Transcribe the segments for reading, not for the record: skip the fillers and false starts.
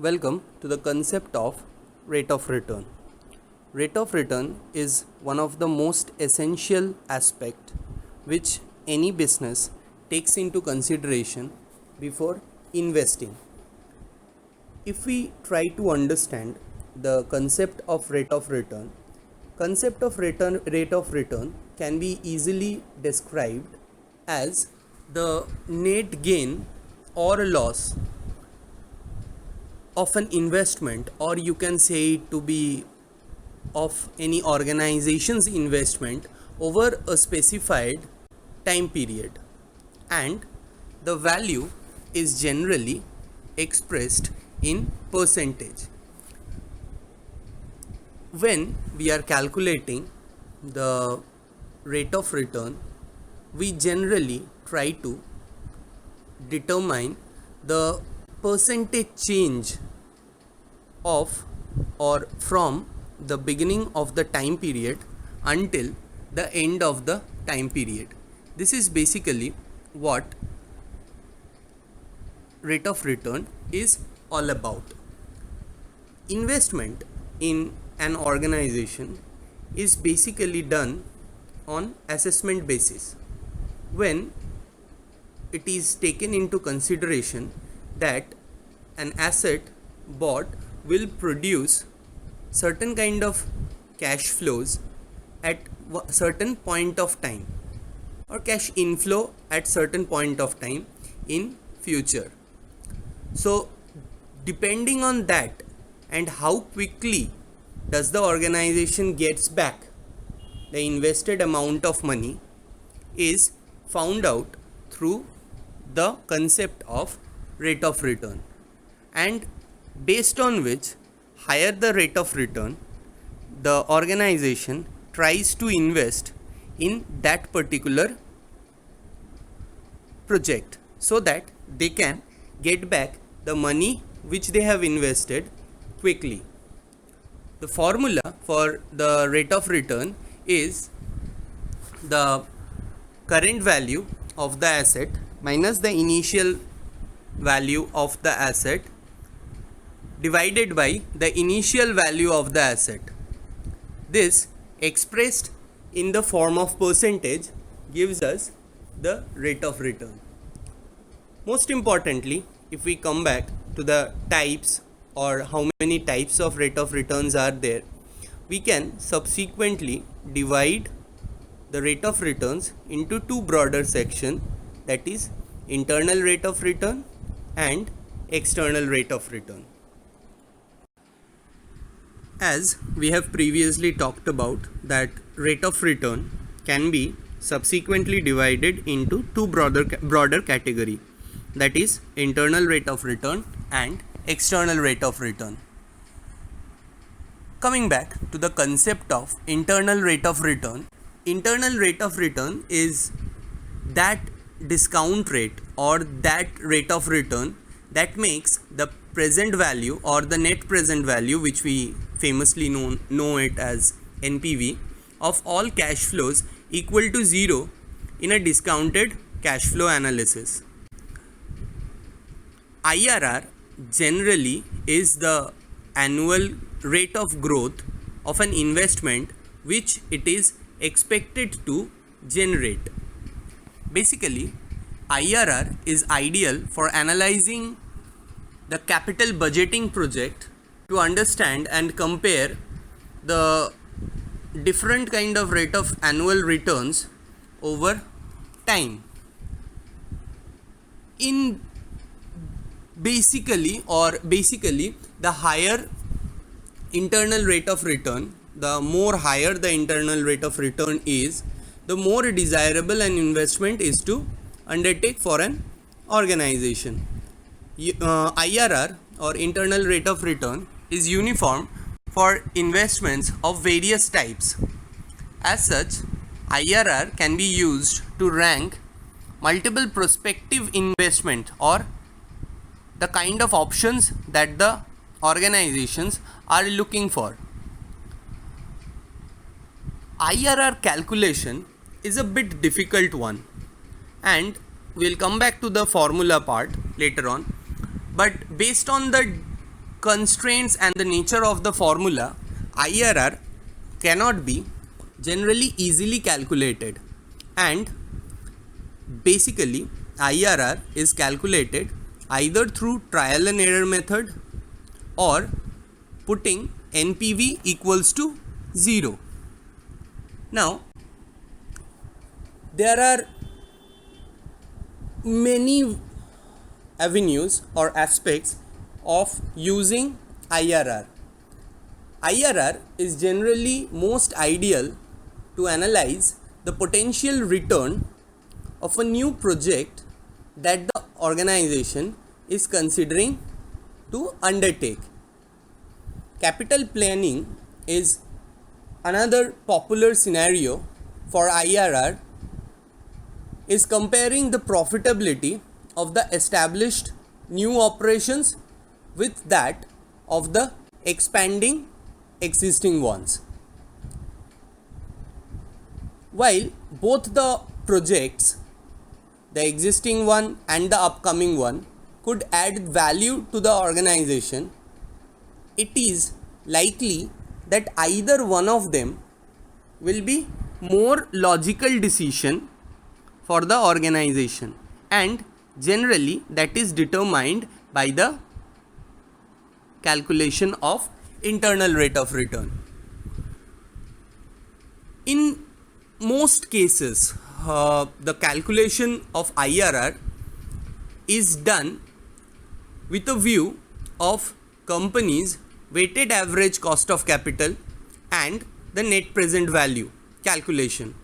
Welcome to the concept of rate of return. Rate of return is one of the most essential aspect which any business takes into consideration before investing. If we try to understand the concept of rate of return can be easily described as the net gain or loss of an investment, or you can say it to be of any organization's investment over a specified time period, and the value is generally expressed in percentage. When we are calculating the rate of return, we generally try to determine the percentage change of or from the beginning of the time period until the end of the time period. This is basically what rate of return is all about. Investment in an organization is basically done on assessment basis, when it is taken into consideration that an asset bought will produce certain kind of cash flows at certain point of time, or cash inflow at certain point of time in future. So depending on that and how quickly does the organization gets back the invested amount of money is found out through the concept of rate of return, and based on which, higher the rate of return, the organization tries to invest in that particular project so that they can get back the money which they have invested quickly. The formula for the rate of return is the current value of the asset minus the initial value of the asset divided by the initial value of the asset. This, expressed in the form of percentage, gives us the rate of return. Most importantly, if we come back to the types or how many types of rate of returns are there, we can subsequently divide the rate of returns into two broader sections, that is internal rate of return and external rate of return. As we have previously talked about, that rate of return can be subsequently divided into two broader category, that is internal rate of return and external rate of return. Coming back to the concept of internal rate of return is that discount rate or that rate of return that makes the present value or the net present value, which we famously know it as NPV, of all cash flows equal to zero in a discounted cash flow analysis. IRR generally is the annual rate of growth of an investment which it is expected to generate. Basically, IRR is ideal for analyzing the capital budgeting project to understand and compare the different kind of rate of annual returns over time. Basically, the higher internal rate of return, the more higher the internal rate of return is, the more desirable an investment is to undertake for an organization. IRR or internal rate of return is uniform for investments of various types. As such, IRR can be used to rank multiple prospective investment or the kind of options that the organizations are looking for. IRR calculation is a bit difficult one, and we'll come back to the formula part later on. But based on the constraints and the nature of the formula, IRR cannot be generally easily calculated, and basically IRR is calculated either through trial and error method or putting NPV equals to 0. Now, there are many avenues or aspects of using IRR. IRR is generally most ideal to analyze the potential return of a new project that the organization is considering to undertake. Capital planning is another popular scenario for IRR, is comparing the profitability of the established new operations with that of the expanding existing ones. While both the projects, the existing one and the upcoming one, could add value to the organization, it is likely that either one of them will be more logical decision for the organization, and generally that is determined by the calculation of internal rate of return. In most cases, the calculation of IRR is done with a view of companies' weighted average cost of capital and the net present value calculation.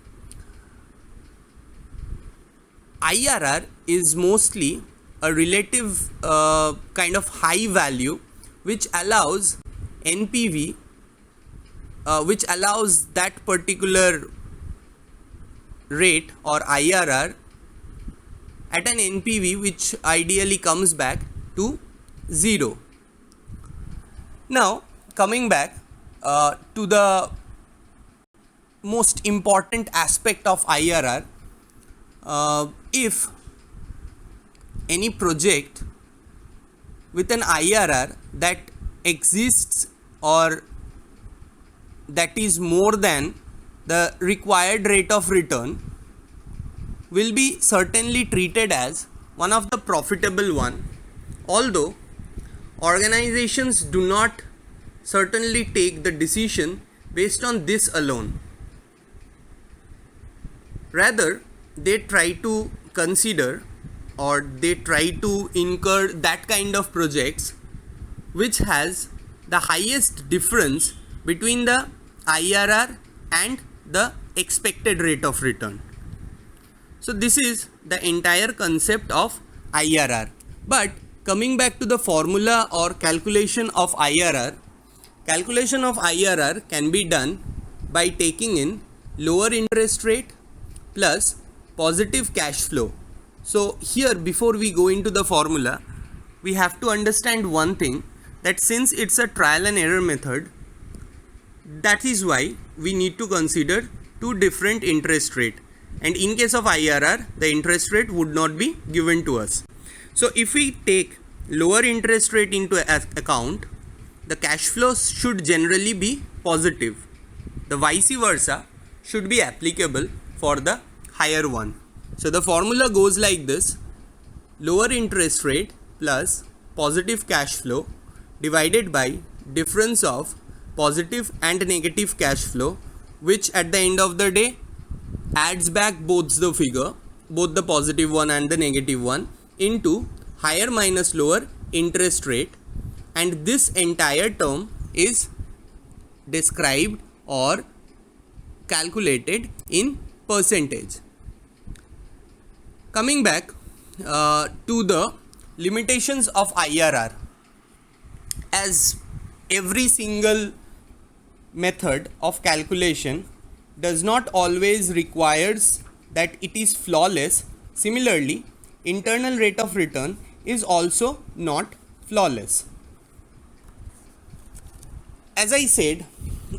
IRR is mostly a relative kind of high value which allows NPV, which allows that particular rate or IRR at an NPV which ideally comes back to 0. Now, coming back to the most important aspect of IRR, if any project with an IRR that exists or that is more than the required rate of return will be certainly treated as one of the profitable one, although organizations do not certainly take the decision based on this alone. Rather, they try to consider or they try to incur that kind of projects which has the highest difference between the IRR and the expected rate of return. So this is the entire concept of IRR. But coming back to the formula or calculation of IRR, calculation of IRR can be done by taking in lower interest rate plus positive cash flow. So here, before we go into the formula, we have to understand one thing, that since it's a trial and error method, that is why we need to consider two different interest rate, and in case of IRR the interest rate would not be given to us. So if we take lower interest rate into account, the cash flows should generally be positive. The vice versa should be applicable for the higher one. So the formula goes like this: lower interest rate plus positive cash flow divided by difference of positive and negative cash flow, which at the end of the day adds back both the figure, both the positive one and the negative one, into higher minus lower interest rate, and this entire term is described or calculated in percentage. Coming back to the limitations of IRR, as every single method of calculation does not always requires that it is flawless, similarly internal rate of return is also not flawless. As I said,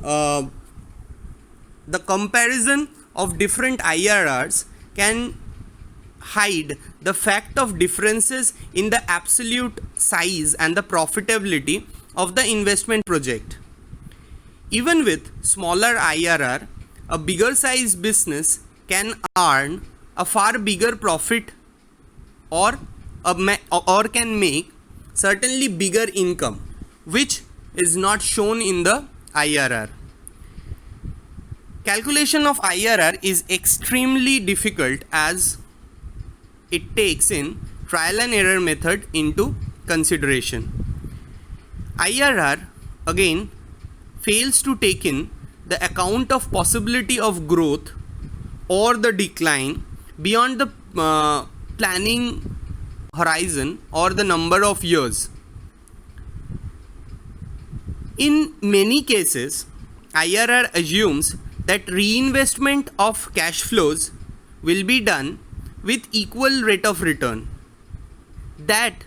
the comparison of different IRRs can hide the fact of differences in the absolute size and the profitability of the investment project. Even with smaller IRR, a bigger size business can earn a far bigger profit or can make certainly bigger income, which is not shown in the IRR. Calculation of IRR is extremely difficult as it takes in trial and error method into consideration. IRR again fails to take in the account of possibility of growth or the decline beyond the planning horizon or the number of years. In many cases, IRR assumes that reinvestment of cash flows will be done with equal rate of return. That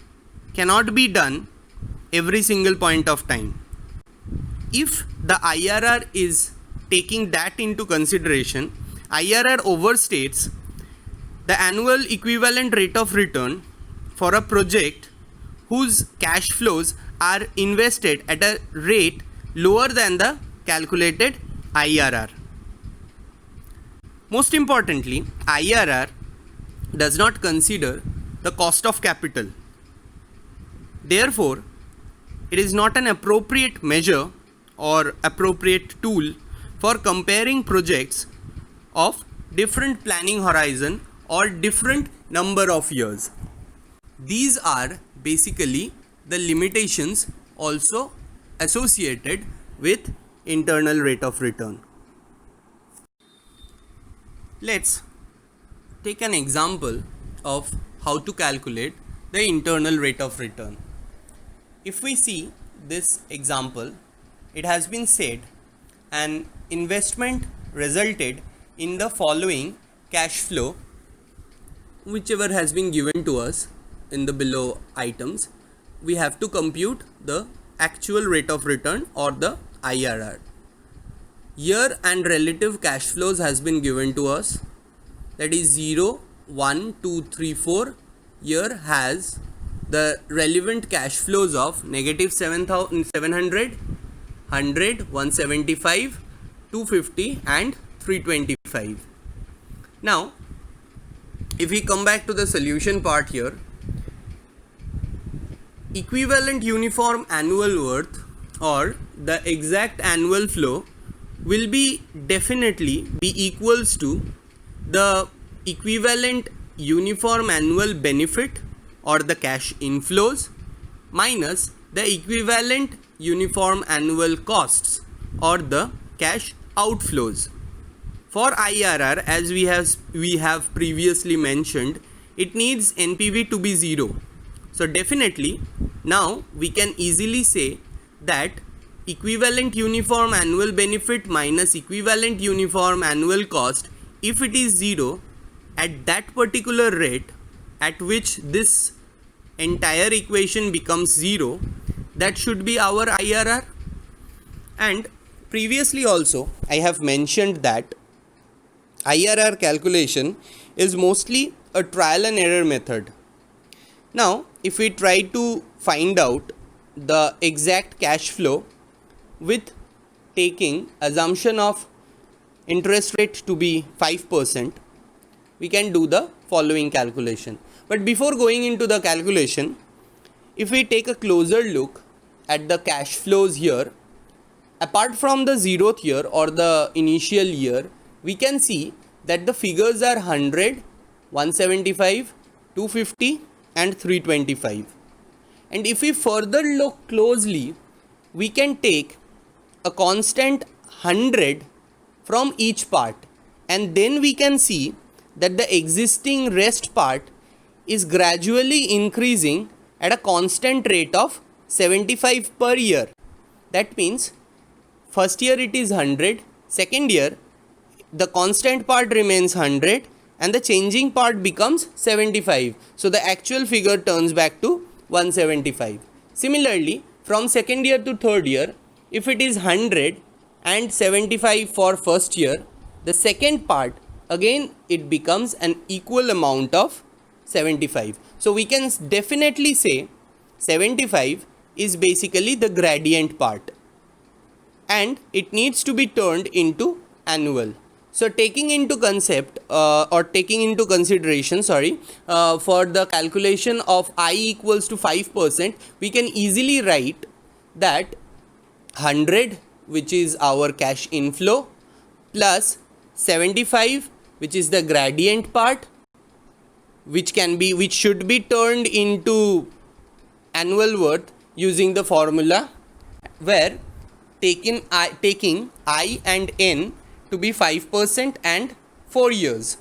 cannot be done every single point of time. If the IRR is taking that into consideration, IRR overstates the annual equivalent rate of return for a project whose cash flows are invested at a rate lower than the calculated IRR. Most importantly, IRR does not consider the cost of capital. Therefore, it is not an appropriate measure or appropriate tool for comparing projects of different planning horizon or different number of years. These are basically the limitations also associated with internal rate of return. Let's take an example of how to calculate the internal rate of return. If we see this example, it has been said an investment resulted in the following cash flow, whichever has been given to us in the below items. We have to compute the actual rate of return or the IRR. Year and relative cash flows has been given to us, that is 0, 1, 2, 3, 4. Year has the relevant cash flows of negative 700, 100, 175, 250 and 325. Now, if we come back to the solution part here, equivalent uniform annual worth or the exact annual flow will be definitely be equals to the equivalent uniform annual benefit or the cash inflows minus the equivalent uniform annual costs or the cash outflows. For IRR, as we have previously mentioned, it needs NPV to be 0. So definitely now we can easily say that equivalent uniform annual benefit minus equivalent uniform annual cost, if it is 0 at that particular rate at which this entire equation becomes 0, that should be our IRR. And previously also I have mentioned that IRR calculation is mostly a trial and error method. Now, if we try to find out the exact cash flow with taking assumption of interest rate to be 5%, we can do the following calculation. But before going into the calculation, if we take a closer look at the cash flows here, apart from the 0th year or the initial year, we can see that the figures are 100, 175, 250 and 325. And if we further look closely, we can take a constant 100 from each part, and then we can see that the existing rest part is gradually increasing at a constant rate of 75 per year. That means first year it is 100, second year the constant part remains 100 and the changing part becomes 75. So the actual figure turns back to 175. Similarly, from second year to third year, if it is 100 and 75 for first year, the second part again it becomes an equal amount of 75. So we can definitely say 75 is basically the gradient part, and it needs to be turned into annual. So taking into consideration, for the calculation of I equals to 5%, we can easily write that 100, which is our cash inflow, plus 75, which is the gradient part, which should be turned into annual worth using the formula, where taking I and N to be 5% and 4 years,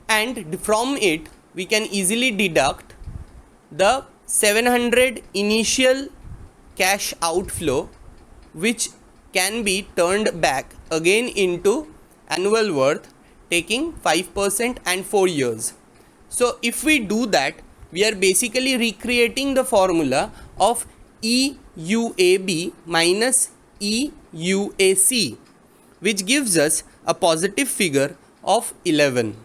and from it we can easily deduct the 700 initial cash outflow, which can be turned back again into annual worth taking 5% and 4 years. So if we do that, we are basically recreating the formula of EUAB minus EUAC, which gives us a positive figure of 11.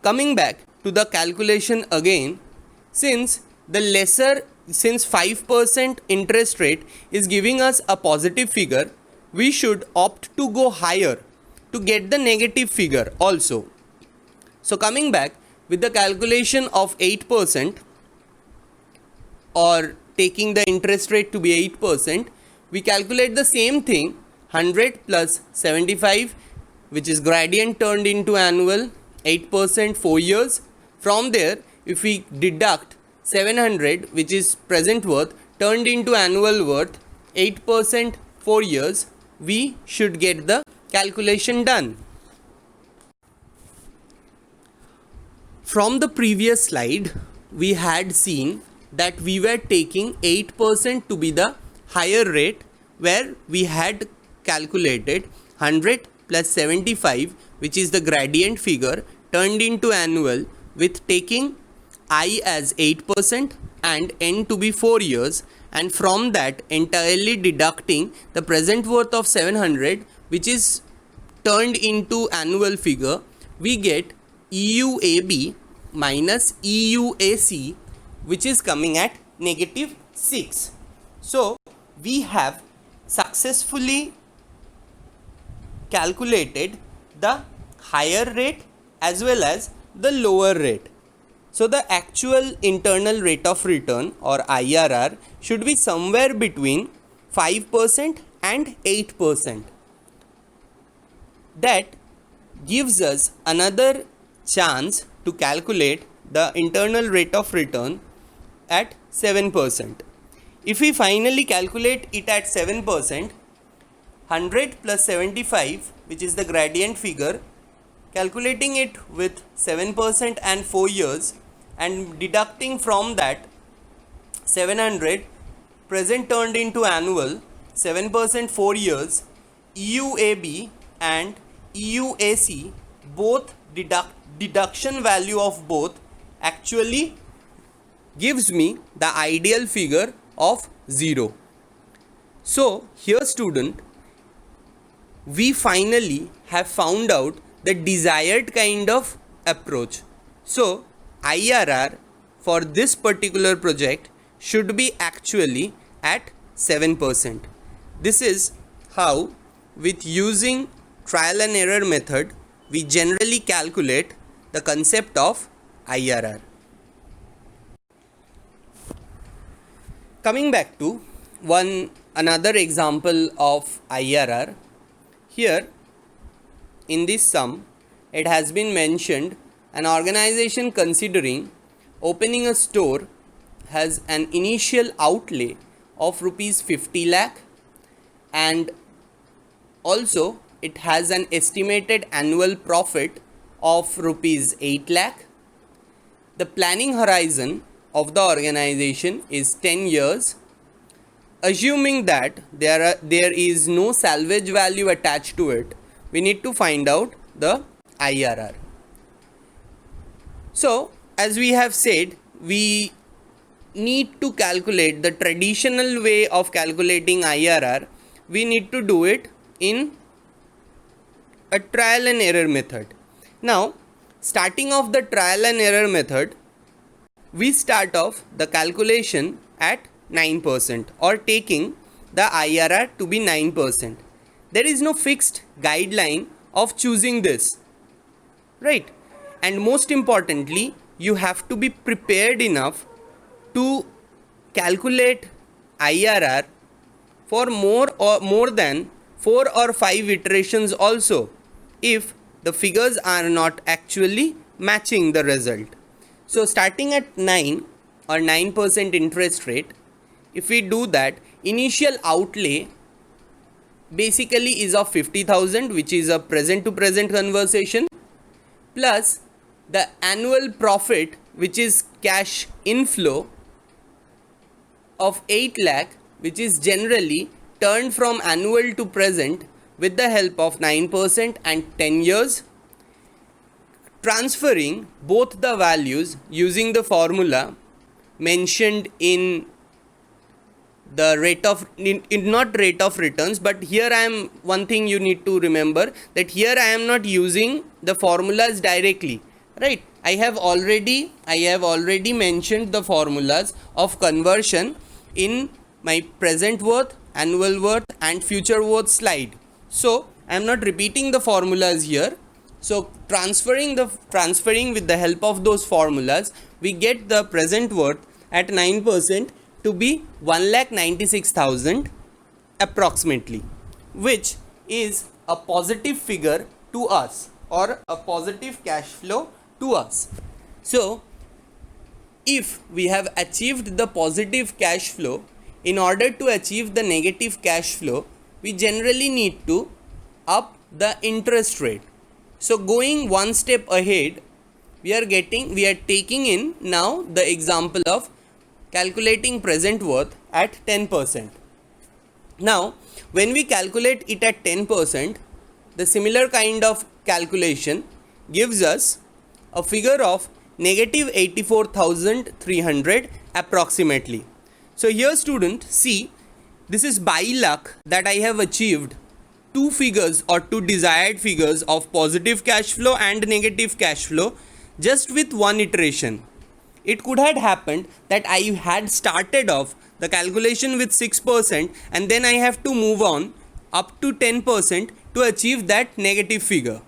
Coming back to the calculation again, since 5% interest rate is giving us a positive figure, we should opt to go higher to get the negative figure also. So coming back with the calculation of 8%, or taking the interest rate to be 8%, we calculate the same thing, 100 plus 75, which is gradient turned into annual, 8%, 4 years. From there, if we deduct 700, which is present worth, turned into annual worth, 8%, 4 years, we should get the calculation done. From the previous slide, we had seen that we were taking 8% to be the higher rate, where we had calculated 100 plus 75, which is the gradient figure, turned into annual, with taking I as 8% and N to be 4 years, and from that entirely deducting the present worth of 700, which is turned into annual figure, we get EUAB minus EUAC, which is coming at negative 6. So we have successfully calculated the higher rate as well as the lower rate. So the actual internal rate of return, or IRR, should be somewhere between 5% and 8%. That gives us another chance to calculate the internal rate of return at 7%. If we finally calculate it at 7%, 100 plus 75, which is the gradient figure, calculating it with 7% and 4 years, and deducting from that 700 present turned into annual, 7%, 4 years, EUAB and EUAC, both deduction value of both actually gives me the ideal figure of 0. So here student, we finally have found out the desired kind of approach. So IRR for this particular project should be actually at 7%. This is how, with using trial and error method, we generally calculate the concept of IRR. Coming back to another example of IRR, here in this sum, it has been mentioned an organization considering opening a store has an initial outlay of rupees 50 lakh, and also it has an estimated annual profit of rupees 8 lakh. The planning horizon of the organization is 10 years. Assuming that there is no salvage value attached to it, we need to find out the IRR. So as we have said, we need to calculate the traditional way of calculating IRR. We need to do it in a trial and error method. Now, starting off the trial and error method, we start off the calculation at 9% or taking the IRR to be 9%. There is no fixed guideline of choosing this, right? And most importantly, you have to be prepared enough to calculate IRR for more than 4 or 5 iterations also, if the figures are not actually matching the result. So starting at 9 or 9% interest rate, if we do that, initial outlay basically is of 50,000, which is a present to present conversation, plus the annual profit, which is cash inflow of 8 lakh, which is generally turned from annual to present with the help of 9% and 10 years, transferring both the values using the formula mentioned in the rate of not rate of returns, but here I am, one thing you need to remember, that here I am not using the formulas directly, right? I have already mentioned the formulas of conversion in my present worth, annual worth and future worth slide, so I am not repeating the formulas here. So transferring with the help of those formulas, we get the present worth at 9% to be 1,96,000 approximately, which is a positive figure to us, or a positive cash flow to us. So if we have achieved the positive cash flow, in order to achieve the negative cash flow, we generally need to up the interest rate. So going one step ahead, we are taking in now the example of calculating present worth at 10%. Now when we calculate it at 10%, the similar kind of calculation gives us a figure of negative 84,300 approximately. So here student, see, this is by luck that I have achieved two figures or two desired figures of positive cash flow and negative cash flow just with one iteration. It could have happened that I had started off the calculation with 6% and then I have to move on up to 10% to achieve that negative figure,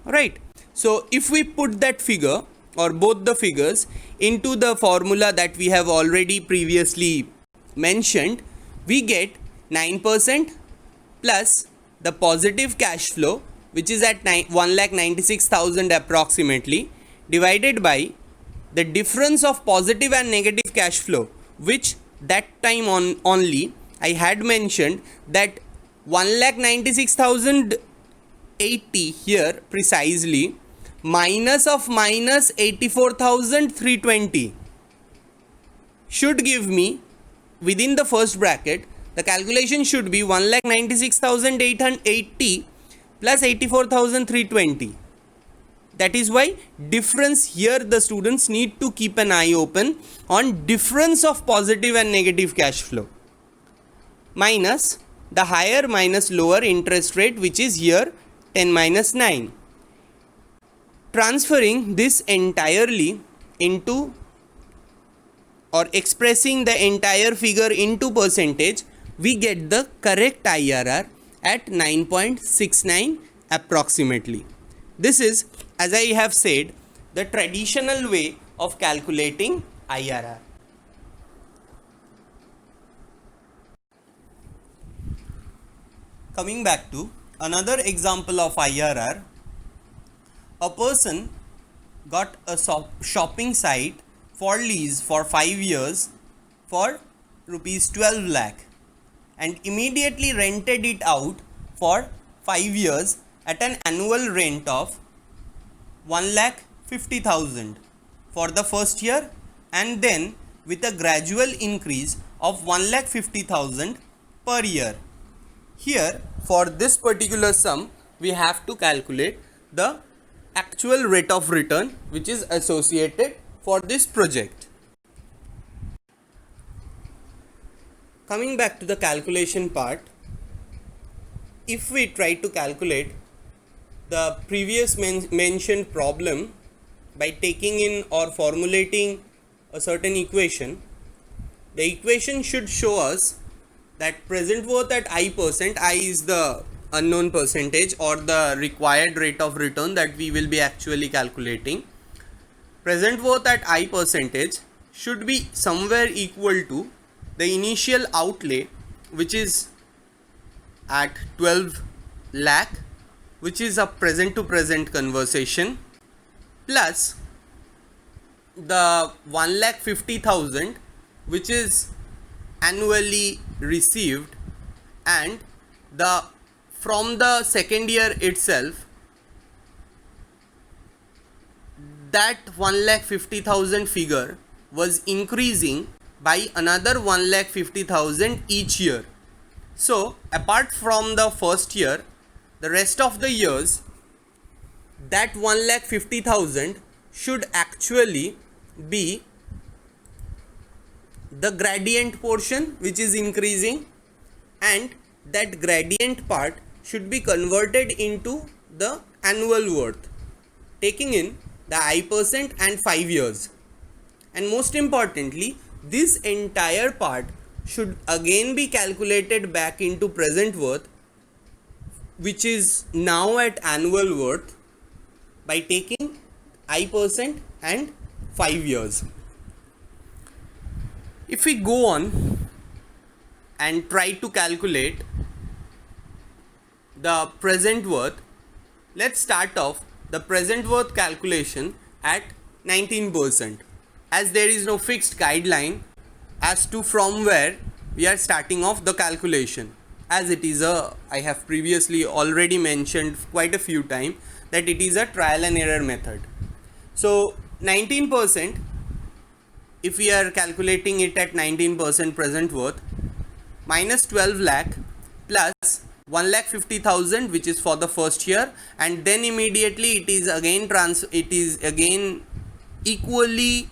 right? So if we put that figure or both the figures into the formula that we have already previously mentioned, we get 9% plus the positive cash flow, which is at 1,96,000 approximately, divided by the difference of positive and negative cash flow, which that time only I had mentioned that 1,96,080 here precisely minus of minus 84,320 should give me, within the first bracket, the calculation should be 1,96,880 plus 84,320. That is why difference here, the students need to keep an eye open on difference of positive and negative cash flow minus the higher minus lower interest rate, which is here 10 minus 9. Transferring this entirely into, or expressing the entire figure into percentage, we get the correct IRR at 9.69 approximately. This is, as I have said, the traditional way of calculating IRR. Coming back to another example of IRR, a person got a shopping site for lease for 5 years for rupees 12 lakh and immediately rented it out for 5 years at an annual rent of 1,50,000 for the first year, and then with a gradual increase of 1,50,000 per year. Here, for this particular sum, we have to calculate the actual rate of return which is associated for this project. Coming back to the calculation part, if we try to calculate the previous mentioned problem by taking in or formulating a certain equation, the equation should show us that present worth at I%, I is the unknown percentage or the required rate of return that we will be actually calculating. Present worth at I% should be somewhere equal to the initial outlay, which is at 12 lakh, which is a present to present conversation, plus the 1,50,000 which is annually received, and the from the second year itself that 1,50,000 figure was increasing by another 1,50,000 each year. So apart from the first year, the rest of the years, that 1,50,000 should actually be the gradient portion which is increasing, and that gradient part should be converted into the annual worth, taking in the I% and 5 years. And most importantly, this entire part should again be calculated back into present worth, which is now at annual worth, by taking I% and 5 years. If we go on and try to calculate the present worth, let's start off the present worth calculation at 19%, as there is no fixed guideline as to from where we are starting off the calculation, as it is I have previously already mentioned quite a few times that it is a trial and error method. So 19%, if we are calculating it at 19% present worth, minus 12 lakh plus 1,50,000 which is for the first year, and then immediately it is again equally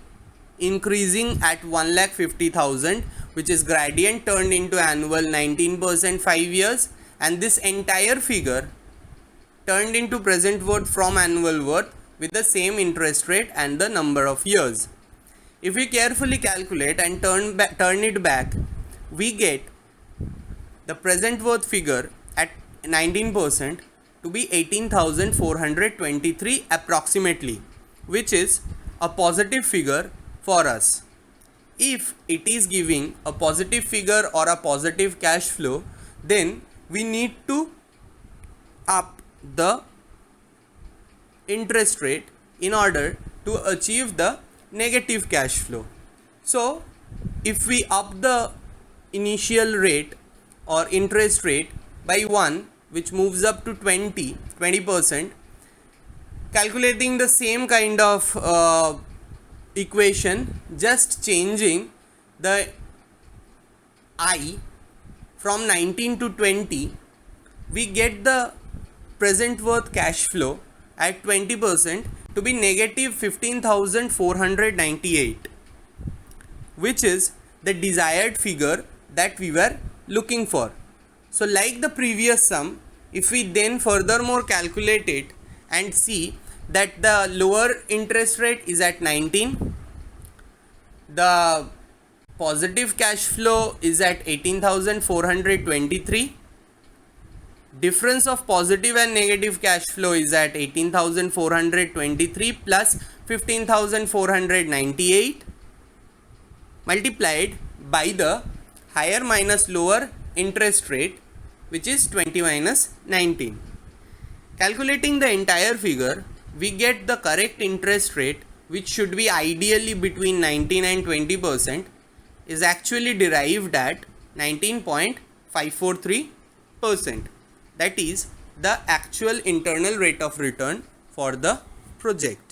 increasing at 1,50,000, which is gradient turned into annual 19% 5 years, and this entire figure turned into present worth from annual worth with the same interest rate and the number of years. If we carefully calculate and turn it back, we get the present worth figure at 19% to be 18,423 approximately, which is a positive figure for us. If it is giving a positive figure or a positive cash flow, then we need to up the interest rate in order to achieve the negative cash flow. So if we up the initial rate or interest rate by 1, which moves up to 20%, calculating the same kind of equation, just changing the I from 19 to 20, we get the present worth cash flow at 20% to be negative 15,498, which is the desired figure that we were looking for. So like the previous sum, if we then furthermore calculate it and see that the lower interest rate is at 19, the positive cash flow is at 18,423, difference of positive and negative cash flow is at 18,423 plus 15,498 multiplied by the higher minus lower interest rate, which is 20 minus 19. Calculating the entire figure, we get the correct interest rate, which should be ideally between 19 and 20%, is actually derived at 19.543%. That is the actual internal rate of return for the project.